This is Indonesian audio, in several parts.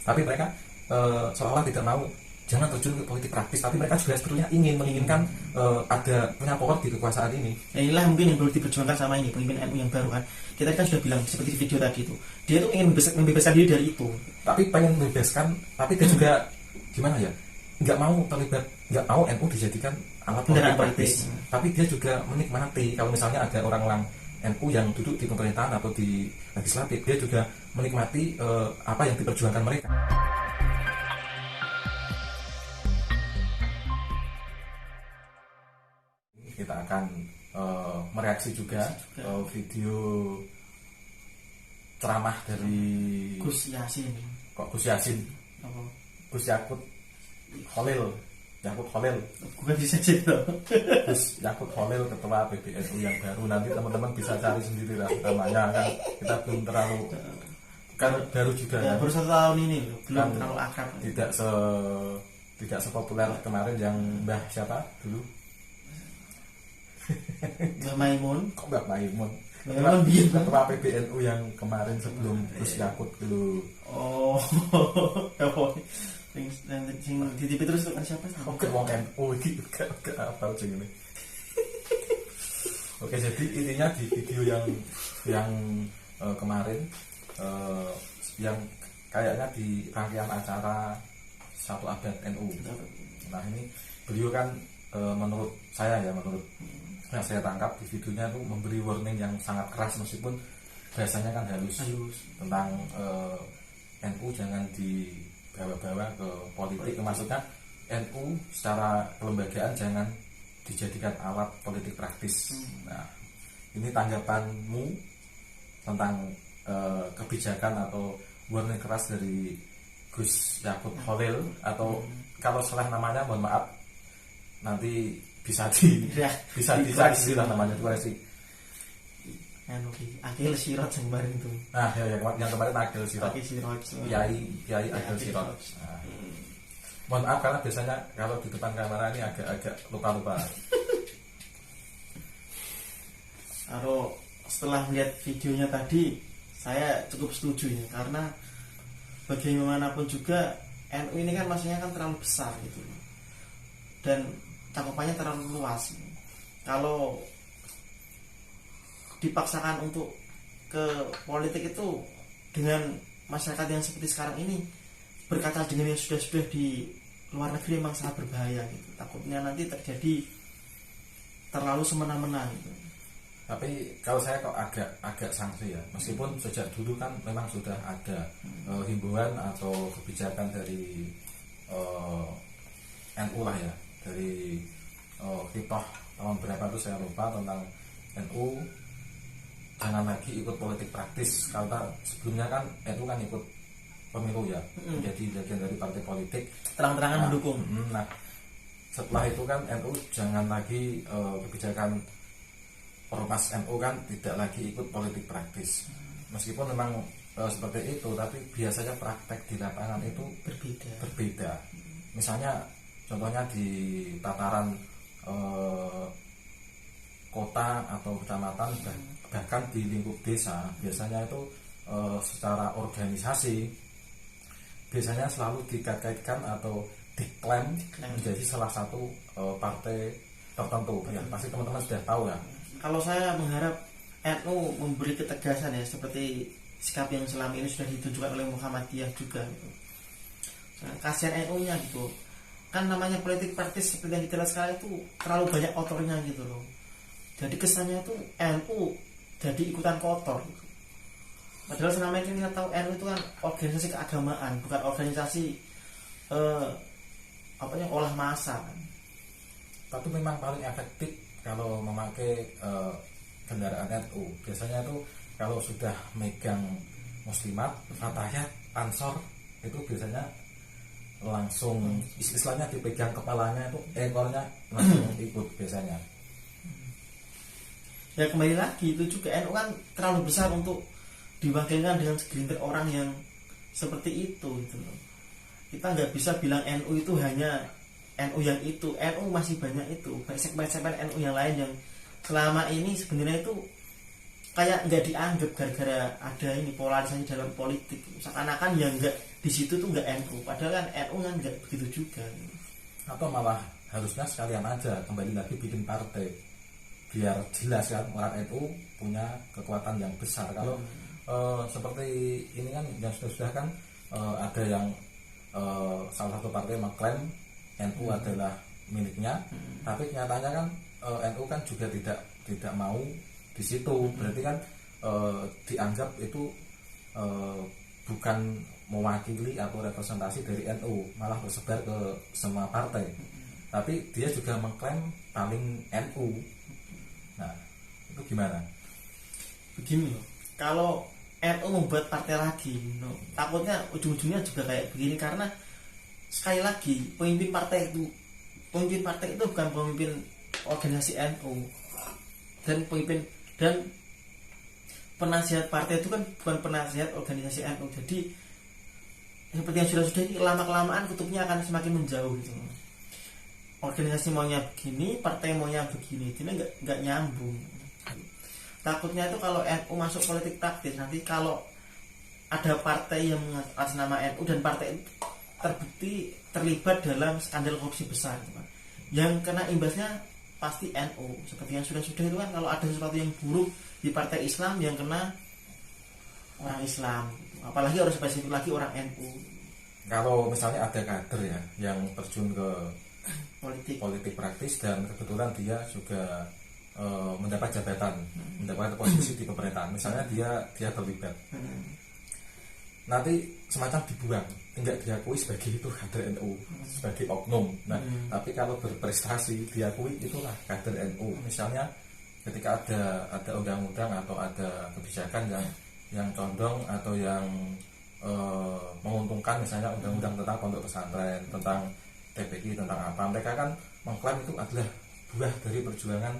Tapi mereka seolah-olah tidak mau, jangan terjun ke politik praktis, tapi mereka juga sebetulnya menginginkan ada punya power di kekuasaan ini. Inilah mungkin yang perlu diperjuangkan sama ini pemimpin NU yang baru kan. Kita kan sudah bilang seperti di video tadi itu, dia tuh ingin membebaskan diri dari itu. Tapi pengen membebaskan, tapi dia juga gimana ya? Nggak mau terlibat, nggak mau NU dijadikan alat politik praktis. Tapi dia juga menikmati kalau misalnya ada orang-orang NU yang duduk di pemerintahan atau di legislatif, dia juga menikmati apa yang diperjuangkan mereka. Kita akan mereaksi juga video ceramah dari Gus Yasin. Kok Gus Yasin? Apa? Gus Yakut Khalil. Bukan bisa cerita. Gus Yakut Khalil, ketua PBNU yang baru. Nanti teman-teman bisa cari sendiri lah namanya, kan kita belum terlalu, kan baru juga ya, baru 1 tahun ini loh, belum kan terlalu akrab. Tidak sepopuler kemarin yang Mbah siapa dulu? Mbak Maimun. Kok Mbak Maimun? Ketua PBNU yang kemarin sebelum Gus Yakut dulu. Oh, sing di TV terus itu kan siapa? Oke, wong NU iki gak apa ceng ini. Oke, jadi intinya di video yang kemarin yang kayaknya di rangkaian acara 1 abad NU. Nah, ini beliau kan menurut saya yang saya tangkap di videonya itu memberi warning yang sangat keras, meskipun bahasanya kan halus. Tentang NU jangan dibawa-bawa ke politik. Maksudnya NU secara kelembagaan jangan dijadikan alat politik praktis. Nah, ini tanggapanmu tentang kebijakan atau warning keras dari Gus Yakut Khalil, atau kalau salah namanya mohon maaf, nanti bisa dicari sendiri lah namanya, dikoreksi. Akil Sirot kemarin itu. Nah, yang kemarin Akil Sirot. Kiai Akil Sirot. Nah, mohon maaf karena biasanya kalau di depan kamera ini agak lupa. Kalau setelah melihat videonya tadi, saya cukup setuju ya, karena bagaimanapun juga NU ini kan maksudnya kan terlalu besar gitu, dan cakupannya terlalu luas. Kalau dipaksakan untuk ke politik itu dengan masyarakat yang seperti sekarang ini, berkaca dengan yang sudah di luar negeri, memang sangat berbahaya gitu. Takutnya nanti terjadi terlalu semena-mena gitu. Tapi kalau saya kok agak sanksi ya, meskipun sejak dulu kan memang sudah ada himbauan atau kebijakan dari NU lah ya, dari Hitoh tahun berapa itu saya lupa, tentang NU jangan lagi ikut politik praktis. Karena sebelumnya kan NU kan ikut pemilu ya, menjadi bagian dari partai politik, terang-terangan mendukung. Nah, setelah itu kan NU jangan lagi kebijakan Ormas NU kan tidak lagi ikut politik praktis. Meskipun memang seperti itu, tapi biasanya praktek di lapangan itu berbeda. Misalnya contohnya di tataran kota atau kecamatan, bahkan di lingkup desa, biasanya itu secara organisasi biasanya selalu dikaitkan atau diklaim menjadi salah satu partai tertentu. Ya, pasti teman-teman sudah tahu ya. Kalau saya mengharap NU memberi ketegasan ya, seperti sikap yang selama ini sudah ditunjukkan oleh Muhammadiyah juga gitu. Kasihan NU-nya gitu. Kan namanya politik praktis seperti yang kita lihat sekarang itu terlalu banyak kotornya gitu loh. Jadi kesannya itu NU jadi ikutan kotor gitu. Padahal selama ini kita tahu NU itu kan organisasi keagamaan, bukan organisasi olah massa kan. Tapi memang paling efektif kalau memakai kendaraan NU. Biasanya itu kalau sudah megang muslimat, fatahnya, ansor, itu biasanya langsung istilahnya dipegang kepalanya, itu ekornya langsung ikut biasanya. Ya kembali lagi, itu juga NU kan terlalu besar untuk diwakilkan dengan segelintir orang yang seperti itu gitu loh. Kita nggak bisa bilang NU itu hanya NU yang itu. NU masih banyak itu, segmen-segmen NU yang lain yang selama ini sebenarnya itu kayak nggak dianggap gara-gara ada ini polarisasi dalam politik. Seakan-akan yang di situ tuh nggak NU, padahal kan NU kan nggak begitu juga. Atau malah harusnya sekalian aja kembali lagi bikin partai biar jelas kan orang NU punya kekuatan yang besar. Kalau seperti ini kan yang sudah kan ada yang salah satu partai mengklaim NU adalah miliknya, tapi kenyataannya kan NU kan juga tidak mau di situ. Berarti kan dianggap itu bukan mewakili atau representasi dari NU, malah tersebar ke semua partai. Tapi dia juga mengklaim paling NU. Nah, itu gimana? Begini loh, kalau NU membuat partai lagi, takutnya ujung-ujungnya juga kayak begini, karena sekali lagi pemimpin partai itu bukan pemimpin organisasi NU, dan penasihat partai itu kan bukan penasihat organisasi NU. Jadi seperti yang sudah ini, lama-kelamaan kutubnya akan semakin menjauh gitu. Organisasi maunya begini, partai maunya begini, ini nggak nyambung. Takutnya itu kalau NU masuk politik praktis, nanti kalau ada partai yang atas nama NU dan partai itu terbukti terlibat dalam skandal korupsi besar gitu, yang kena imbasnya pasti NU. Seperti yang sudah itu kan, kalau ada sesuatu yang buruk di partai Islam yang kena orang Islam, apalagi harus spesifik lagi orang NU. Kalau misalnya ada kader ya yang terjun ke politik praktis dan kebetulan dia juga mendapat jabatan, mendapat posisi di pemerintahan, misalnya dia terlibat, nanti semacam dibuang, tidak diakui sebagai itu kader NU, sebagai oknum. Nah, tapi kalau berprestasi diakui itulah kader NU. Misalnya ketika ada undang-undang atau ada kebijakan yang condong atau yang menguntungkan, misalnya undang-undang tentang pondok pesantren, tentang TPQ, tentang apa, mereka kan mengklaim itu adalah buah dari perjuangan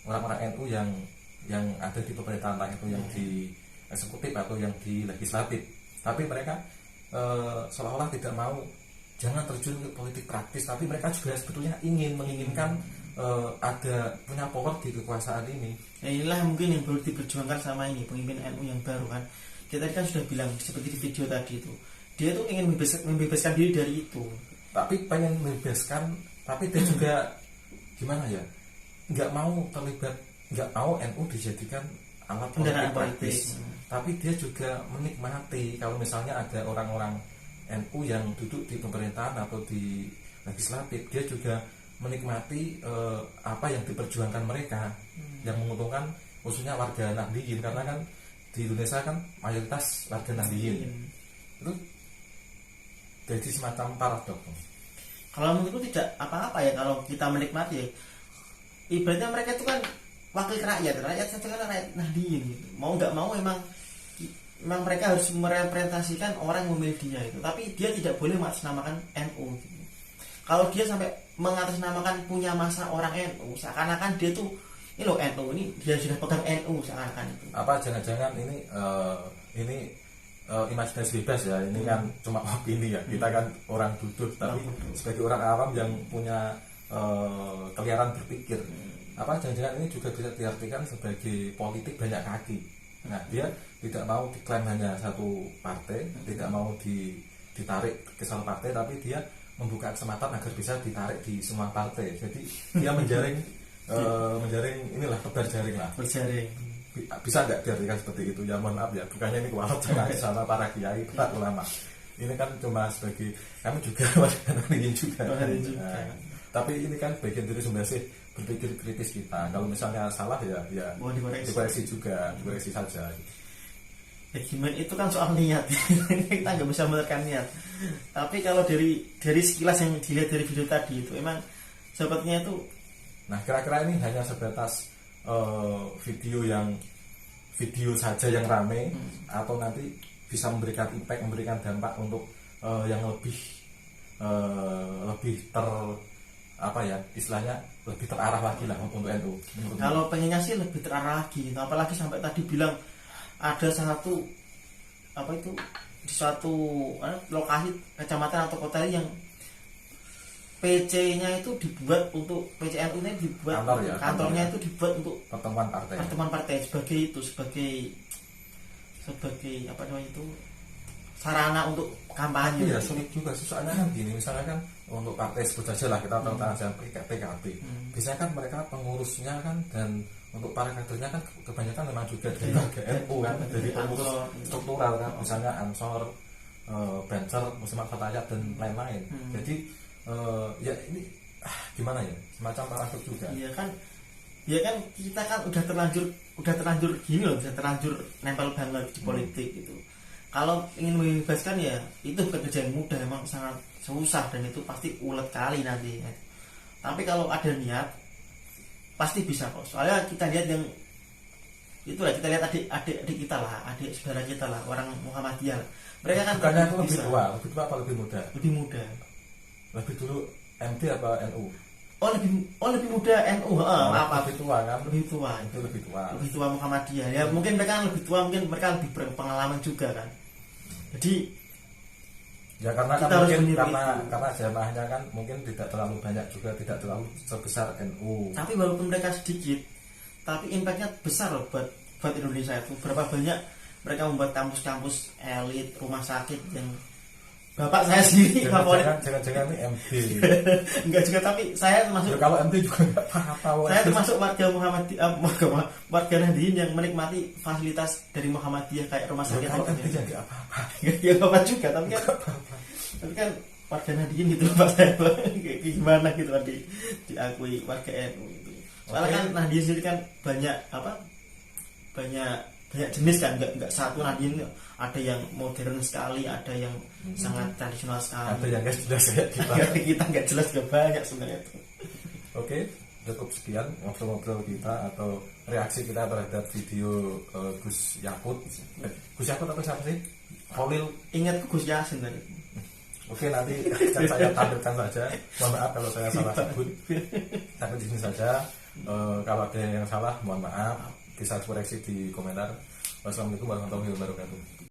orang-orang NU yang ada di pemerintahan, entah itu yang di eksekutif atau yang di legislatif. Tapi mereka seolah-olah tidak mau, jangan terjun ke politik praktis, tapi mereka juga sebetulnya menginginkan ada punya power di kekuasaan ini. Ya inilah mungkin yang perlu diperjuangkan sama ini pemimpin NU yang baru kan. Kita kan sudah bilang seperti di video tadi itu, dia tuh ingin membebaskan diri dari itu. Tapi pengen membebaskan, tapi dia juga gimana ya, nggak mau terlibat, nggak mau NU dijadikan alat politik praktis. Tapi dia juga menikmati kalau misalnya ada orang-orang NU yang duduk di pemerintahan atau di legislatif, dia juga menikmati apa yang diperjuangkan mereka, yang menguntungkan khususnya warga Nahdliyin, karena kan di Indonesia kan mayoritas warga Nahdliyin. Itu jadi semacam paradok. Kalau menurutku tidak apa-apa ya kalau kita menikmati ya. Ibaratnya mereka itu kan wakil rakyat saja kan rakyat Nahdliyin gitu. Mau nggak mau memang mereka harus merepresentasikan orang yang memilih dia itu, tapi dia tidak boleh mengatasnamakan NU gitu. Kalau dia sampai mengatasnamakan punya masa orang NU, seakan-akan dia tuh ini loh NU, ini dia sudah pegang NU seakan-akan itu. Apa jangan-jangan ini imajinasi bebas ya, ini kan cuma opini ya, kita kan orang duduk, tapi sebagai orang awam yang punya keliaran berpikir, apa jangan-jangan ini juga bisa diartikan sebagai politik banyak kaki. Nah, dia tidak mau diklaim hanya satu partai, tidak mau ditarik ke satu partai, tapi dia membuka kesempatan agar bisa ditarik di semua partai. Jadi dia menjaring inilah tebar jaring lah. Berjaring. Bisa nggak diartikan seperti itu? Ya mohon maaf ya, bukannya ini kewalahan sama para kiai, para ulama. Ini kan cuma sebagai kami juga warga Nahdliyin juga. Nah, tapi ini kan bagian dari sebenarnya berpikir kritis kita. Kalau misalnya salah ya dikoreksi juga, dikoreksi saja. Ya gimana, itu kan soal niat. Kita nggak bisa menekan niat. Tapi kalau dari sekilas yang dilihat dari video tadi itu emang sepertinya itu. Nah, kira-kira ini hanya sebatas video saja yang rame, atau nanti bisa memberikan impact, memberikan dampak untuk yang lebih istilahnya lebih terarah lagi lah untuk NU. Kalau pengennya sih lebih terarah lagi, apalagi sampai tadi bilang ada satu di suatu lokasi kecamatan atau kota yang PC-nya itu dibuat untuk PCNU ini dibuat kantornya itu dibuat untuk pertemuan partai sebagai sarana untuk kampanye. Iya sulit juga sih, soalnya kan gini, misalnya kan untuk partai sebut saja lah kita tahu saja PKB, biasanya kan mereka pengurusnya kan, dan untuk para kadernya kan kebanyakan memang juga dari warga NU kan, dari pengurus struktural kan, misalnya Ansor, Banser, Muslimat Fatayat dan lain-lain. Jadi ya ini gimana ya, semacam paradoks juga. Iya kan, ya kan kita kan udah terlanjur gini loh, bisa terlanjur nempel banget di politik gitu. Kalau ingin membebaskan ya itu bukan kerjaan mudah, emang sangat susah dan itu pasti ulet kali nanti ya. Tapi kalau ada niat pasti bisa kok. Soalnya kita lihat yang itulah, kita lihat adik kita lah, adik saudara kita lah, orang Muhammadiyah. Mereka kan bukannya itu lebih tua apa lebih muda? Lebih muda. Lebih dulu MD apa NU? lebih muda NU, apa lebih tua kan? Lebih tua. Itu lebih tua Muhammadiyah. Ya mungkin mereka lebih tua, mungkin mereka lebih berpengalaman juga kan. Jadi ya karena kan mungkin karena jamaahnya kan mungkin tidak terlalu banyak juga, tidak terlalu sebesar NU. Tapi walaupun mereka sedikit, tapi impactnya besar loh buat Indonesia itu. Berapa banyak mereka membuat kampus-kampus elit, rumah sakit yang bapak saya sendiri favorit. Jangan ini MD. Enggak juga, tapi saya termasuk ya, kalau MD juga enggak apa-apa. Saya termasuk warga Muhammadiyah, warga Nahdliyin yang menikmati fasilitas dari Muhammadiyah kayak rumah sakit. Kalau MD ya enggak apa-apa. Enggak apa-apa juga, tapi kan warga Nahdliyin gitu Pak saya. Gimana gitu kan diakui warga NU itu. Soalnya kan Nahdliyin sendiri kan banyak jenis kan, enggak satu Nahdliyin. Ada yang modern sekali, ada yang sangat tradisional sekali, ada yang nggak jelas kayak kita nggak jelas, gak banyak sebenarnya itu. Oke, cukup sekian ngobrol-ngobrol kita atau reaksi kita terhadap video Gus Yakut. Gus Yakut atau siapa sih? Holil. Ingat Gus Yasin tadi. Oke, nanti saya tampilkan saja. Mohon maaf kalau saya salah sebut. Sampai di sini saja. Kalau ada yang salah, mohon maaf. Bisa koreksi di komentar. Wassalamualaikum warahmatullahi wabarakatuh.